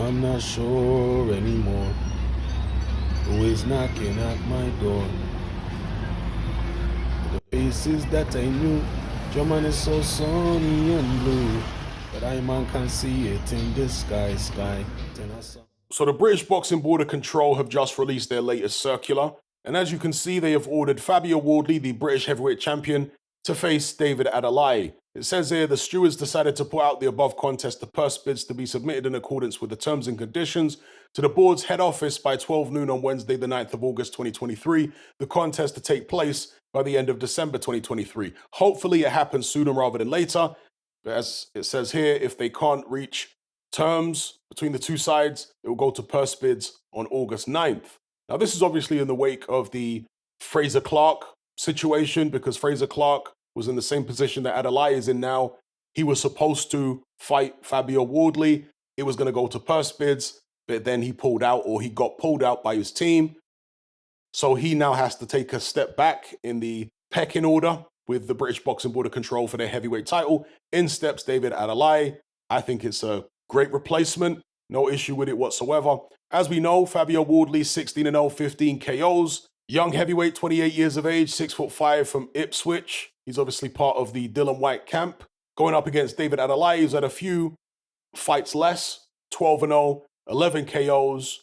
I'm not sure anymore who is knocking at my door. The faces that I knew, German is so sunny and blue, but I man can see it in the sky. So the British Boxing Board of Control have just released their latest circular, and as you can see, they have ordered Fabio Wardley, the British heavyweight champion, to face David Adeleye. It says here the stewards decided to put out the above contest to purse bids to be submitted in accordance with the terms and conditions to the board's head office by 12 noon on Wednesday, the 9th of August 2023. The contest to take place by the end of December 2023. Hopefully, it happens sooner rather than later. But as it says here, if they can't reach terms between the two sides, it will go to purse bids on August 9th. Now, this is obviously in the wake of the Fraser Clark situation, because Fraser Clark was in the same position that Adeleye is in now. He was supposed to fight Fabio Wardley. It was going to go to purse bids, but then he pulled out, or he got pulled out by his team. So he now has to take a step back in the pecking order with the British Boxing Board of Control for their heavyweight title. In steps David Adeleye. I think it's a great replacement. No issue with it whatsoever. As we know, Fabio Wardley, 16-0, 15 KOs. Young heavyweight, 28 years of age, 6'5" from Ipswich. He's obviously part of the Dylan White camp. Going up against David Adeleye, who's had a few fights less, 12-0, 11 KOs.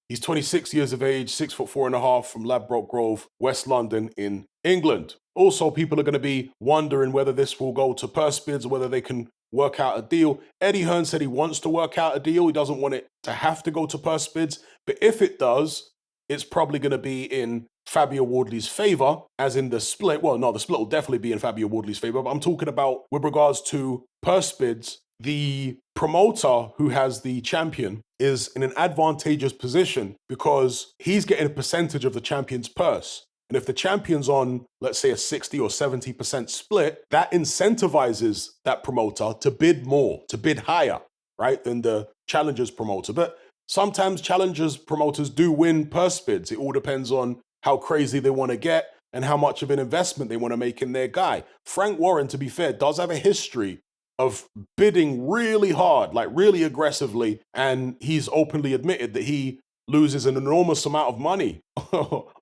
He's 26 years of age, 6'4.5" from Ladbroke Grove, West London in England. Also, people are going to be wondering whether this will go to purse bids or whether they can work out a deal. Eddie Hearn said he wants to work out a deal. He doesn't want it to have to go to purse bids. But if it does, it's probably going to be in Fabio Wardley's favor, as in the split. Well, no, the split will definitely be in Fabio Wardley's favor. But I'm talking about with regards to purse bids, the promoter who has the champion is in an advantageous position because he's getting a percentage of the champion's purse. And if the champion's on, let's say, a 60 or 70% split, that incentivizes that promoter to bid more, to bid higher, right, than the challenger's promoter. But sometimes challengers promoters do win purse bids. It all depends on how crazy they want to get and how much of an investment they want to make in their guy. Frank Warren, to be fair, does have a history of bidding really hard, like really aggressively, and he's openly admitted that he loses an enormous amount of money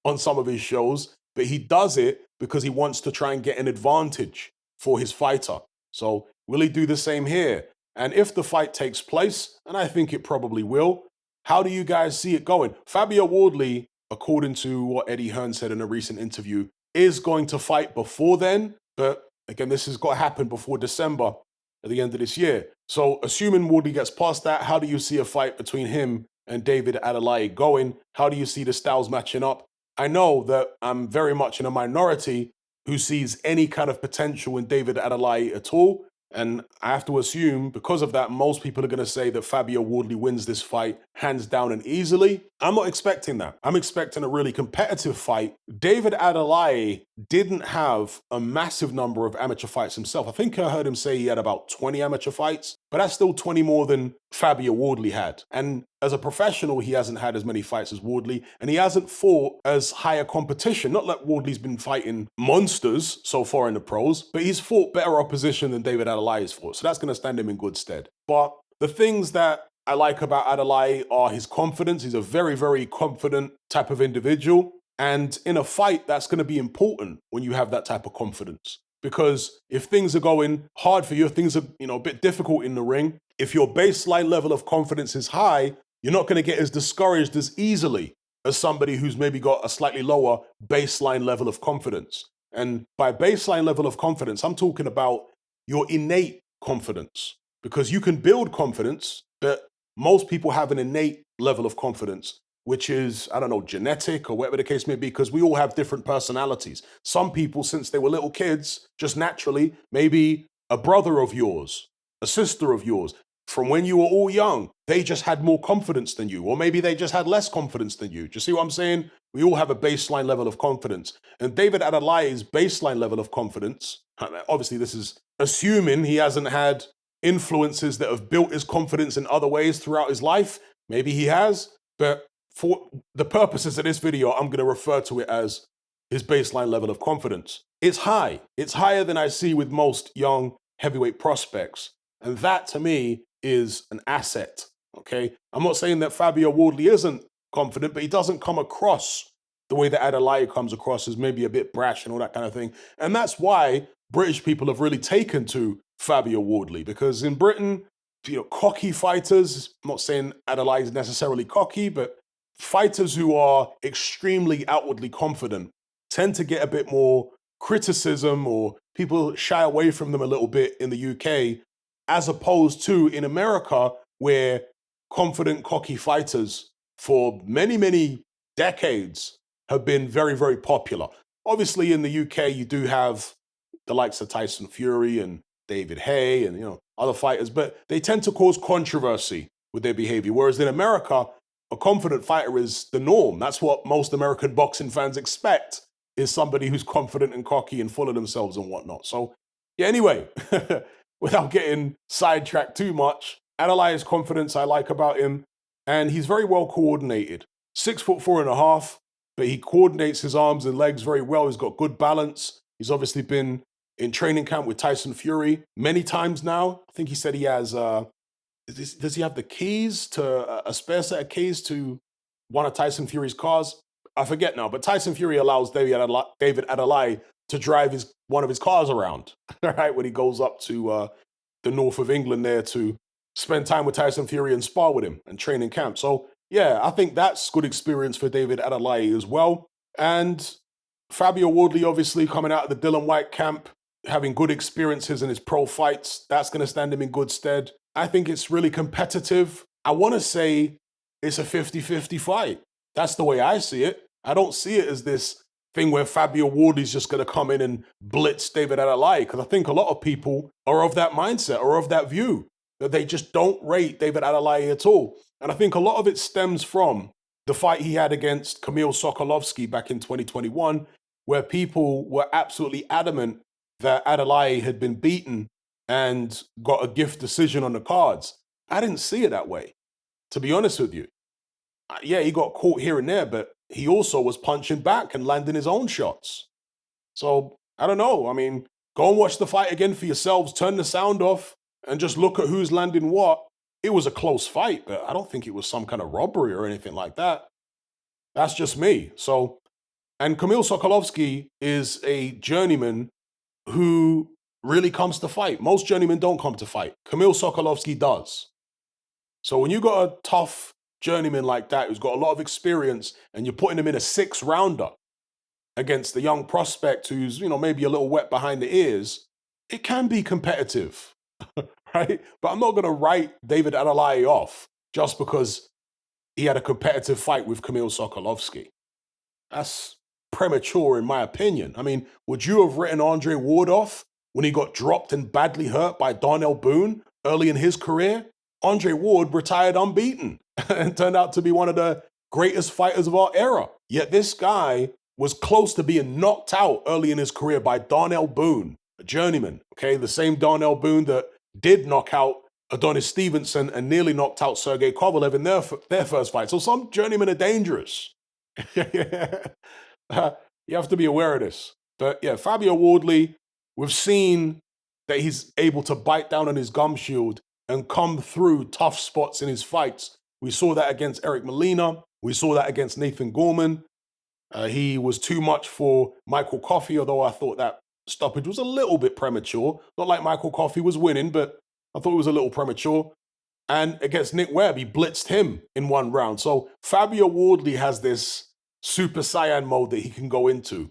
on some of his shows, but he does it because he wants to try and get an advantage for his fighter. So will he do the same here? And if the fight takes place, and I think it probably will, how do you guys see it going? Fabio Wardley, according to what Eddie Hearn said in a recent interview, is going to fight before then, but again, this has got to happen before December at the end of this year. So assuming Wardley gets past that, how do you see a fight between him and David Adeleye going? How do you see the styles matching up? I know that I'm very much in a minority who sees any kind of potential in David Adeleye at all. And I have to assume, because of that, most people are going to say that Fabio Wardley wins this fight hands down and easily. I'm not expecting that. I'm expecting a really competitive fight. David Adeleye didn't have a massive number of amateur fights himself. I think I heard him say he had about 20 amateur fights, but that's still 20 more than Fabio Wardley had. And as a professional, he hasn't had as many fights as Wardley, and he hasn't fought as high a competition. Not that Wardley's been fighting monsters so far in the pros, but he's fought better opposition than David Adeleye has fought. So that's going to stand him in good stead. But the things that I like about Adeleye are his confidence. He's a very, very confident type of individual. And in a fight, that's going to be important when you have that type of confidence. Because if things are going hard for you, if things are, a bit difficult in the ring, if your baseline level of confidence is high, you're not going to get as discouraged as easily as somebody who's maybe got a slightly lower baseline level of confidence. And by baseline level of confidence, I'm talking about your innate confidence. Because you can build confidence, but most people have an innate level of confidence, which is, I don't know, genetic or whatever the case may be, because we all have different personalities. Some people, since they were little kids, just naturally, maybe a brother of yours, a sister of yours, from when you were all young, they just had more confidence than you, or maybe they just had less confidence than you. Do you see what I'm saying? We all have a baseline level of confidence. And David Adelaye's baseline level of confidence, obviously this is assuming he hasn't had influences that have built his confidence in other ways throughout his life. Maybe he has, but for the purposes of this video, I'm going to refer to it as his baseline level of confidence. It's high. It's higher than I see with most young heavyweight prospects. And that, to me, is an asset. okay? I'm not saying that Fabio Wardley isn't confident, but he doesn't come across the way that Adeleye comes across as maybe a bit brash and all that kind of thing. And that's why British people have really taken to Fabio Wardley, because in Britain, cocky fighters, I'm not saying Adeleye is necessarily cocky, but fighters who are extremely outwardly confident tend to get a bit more criticism, or people shy away from them a little bit in the UK, as opposed to in America, where confident, cocky fighters for many, many decades have been very, very popular. Obviously, in the UK, you do have the likes of Tyson Fury and David Haye and other fighters, but they tend to cause controversy with their behavior. Whereas in America, a confident fighter is the norm. That's what most American boxing fans expect, is somebody who's confident and cocky and full of themselves and whatnot. So, yeah, anyway, without getting sidetracked too much, Adeleye's confidence I like about him, and he's very well coordinated. 6'4.5", but he coordinates his arms and legs very well. He's got good balance. He's obviously been in training camp with Tyson Fury many times now. I think he said he has, does he have the keys to, a spare set of keys to one of Tyson Fury's cars? I forget now, but Tyson Fury allows David Adeleye to drive one of his cars around, right, when he goes up to the north of England there to spend time with Tyson Fury and spar with him and train in camp. So, yeah, I think that's good experience for David Adeleye as well. And Fabio Wardley, obviously, coming out of the Dylan White camp, having good experiences in his pro fights, that's going to stand him in good stead. I think it's really competitive. I want to say it's a 50-50 fight. That's the way I see it. I don't see it as this thing where Fabio Wardley's just going to come in and blitz David Adeleye, because I think a lot of people are of that mindset or of that view, that they just don't rate David Adeleye at all. And I think a lot of it stems from the fight he had against Kamil Sokolovsky back in 2021, where people were absolutely adamant that Adeleye had been beaten and got a gift decision on the cards. I didn't see it that way, to be honest with you. Yeah, he got caught here and there, but he also was punching back and landing his own shots. So, I don't know. I mean, go and watch the fight again for yourselves, turn the sound off, and just look at who's landing what. It was a close fight, but I don't think it was some kind of robbery or anything like that. That's just me. So, and Kamil Sokolovsky is a journeyman who really comes to fight. Most journeymen don't come to fight. Kamil Sokolovsky does. So when you got a tough journeyman like that who's got a lot of experience and you're putting him in a 6-rounder against the young prospect who's, maybe a little wet behind the ears, it can be competitive, right? But I'm not going to write David Adeleye off just because he had a competitive fight with Kamil Sokolovsky. That's premature in my opinion. I mean, would you have written Andre Ward off when he got dropped and badly hurt by Darnell Boone early in his career? Andre Ward retired unbeaten and turned out to be one of the greatest fighters of our era. Yet this guy was close to being knocked out early in his career by Darnell Boone, a journeyman, okay? The same Darnell Boone that did knock out Adonis Stevenson and nearly knocked out Sergey Kovalev in their first fight. So some journeymen are dangerous. You have to be aware of this. But yeah, Fabio Wardley, we've seen that he's able to bite down on his gum shield and come through tough spots in his fights. We saw that against Eric Molina. We saw that against Nathan Gorman. He was too much for Michael Coffey, although I thought that stoppage was a little bit premature. Not like Michael Coffey was winning, but I thought it was a little premature. And against Nick Webb, he blitzed him in one round. So Fabio Wardley has this Super Saiyan mode that he can go into.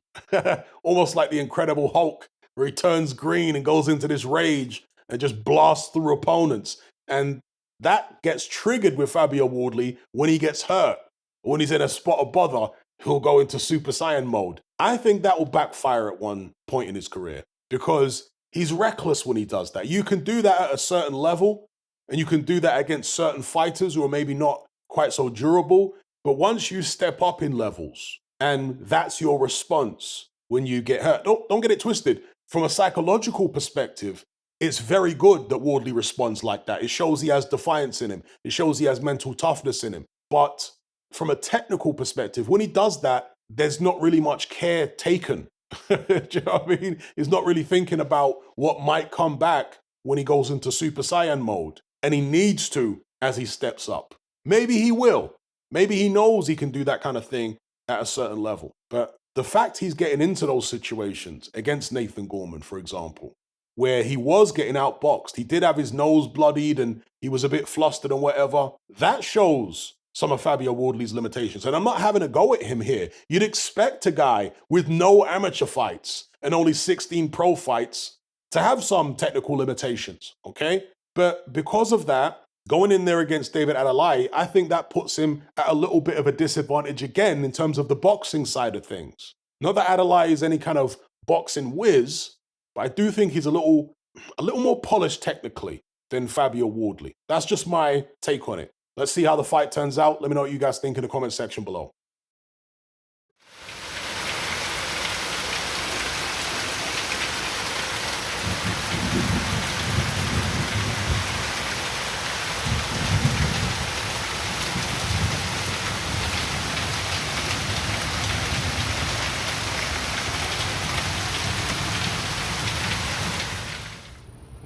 Almost like the Incredible Hulk, where he turns green and goes into this rage and just blasts through opponents. And that gets triggered with Fabio Wardley when he gets hurt. When he's in a spot of bother, he'll go into Super Saiyan mode. I think that will backfire at one point in his career because he's reckless when he does that. You can do that at a certain level, and you can do that against certain fighters who are maybe not quite so durable. But once you step up in levels, and that's your response when you get hurt, don't get it twisted. From a psychological perspective, it's very good that Wardley responds like that. It shows he has defiance in him. It shows he has mental toughness in him. But from a technical perspective, when he does that, there's not really much care taken. Do you know what I mean? He's not really thinking about what might come back when he goes into Super Saiyan mode. And he needs to as he steps up. Maybe he will. Maybe he knows he can do that kind of thing at a certain level. But the fact he's getting into those situations against Nathan Gorman, for example, where he was getting outboxed, he did have his nose bloodied and he was a bit flustered and whatever, that shows some of Fabio Wardley's limitations. And I'm not having a go at him here. You'd expect a guy with no amateur fights and only 16 pro fights to have some technical limitations, okay? But because of that, going in there against David Adeleye, I think that puts him at a little bit of a disadvantage again in terms of the boxing side of things. Not that Adeleye is any kind of boxing whiz, but I do think he's a little more polished technically than Fabio Wardley. That's just my take on it. Let's see how the fight turns out. Let me know what you guys think in the comment section below.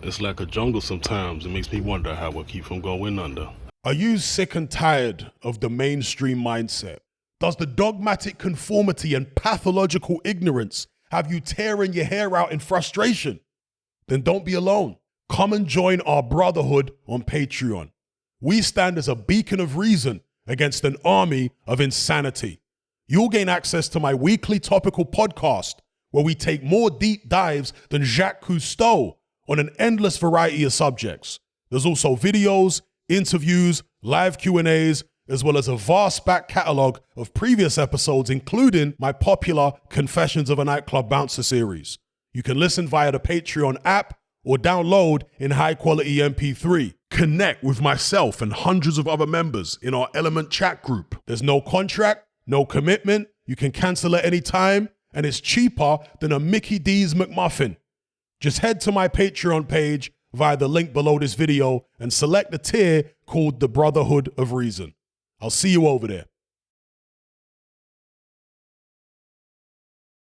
It's like a jungle sometimes. It makes me wonder how we'll keep from going under. Are you sick and tired of the mainstream mindset? Does the dogmatic conformity and pathological ignorance have you tearing your hair out in frustration? Then don't be alone. Come and join our brotherhood on Patreon. We stand as a beacon of reason against an army of insanity. You'll gain access to my weekly topical podcast where we take more deep dives than Jacques Cousteau on an endless variety of subjects. There's also videos, interviews, live Q&As, as well as a vast back catalogue of previous episodes, including my popular Confessions of a Nightclub Bouncer series. You can listen via the Patreon app or download in high-quality MP3. Connect with myself and hundreds of other members in our Element chat group. There's no contract, no commitment, you can cancel at any time, and it's cheaper than a Mickey D's McMuffin. Just head to my Patreon page via the link below this video and select the tier called the Brotherhood of Reason. I'll see you over there.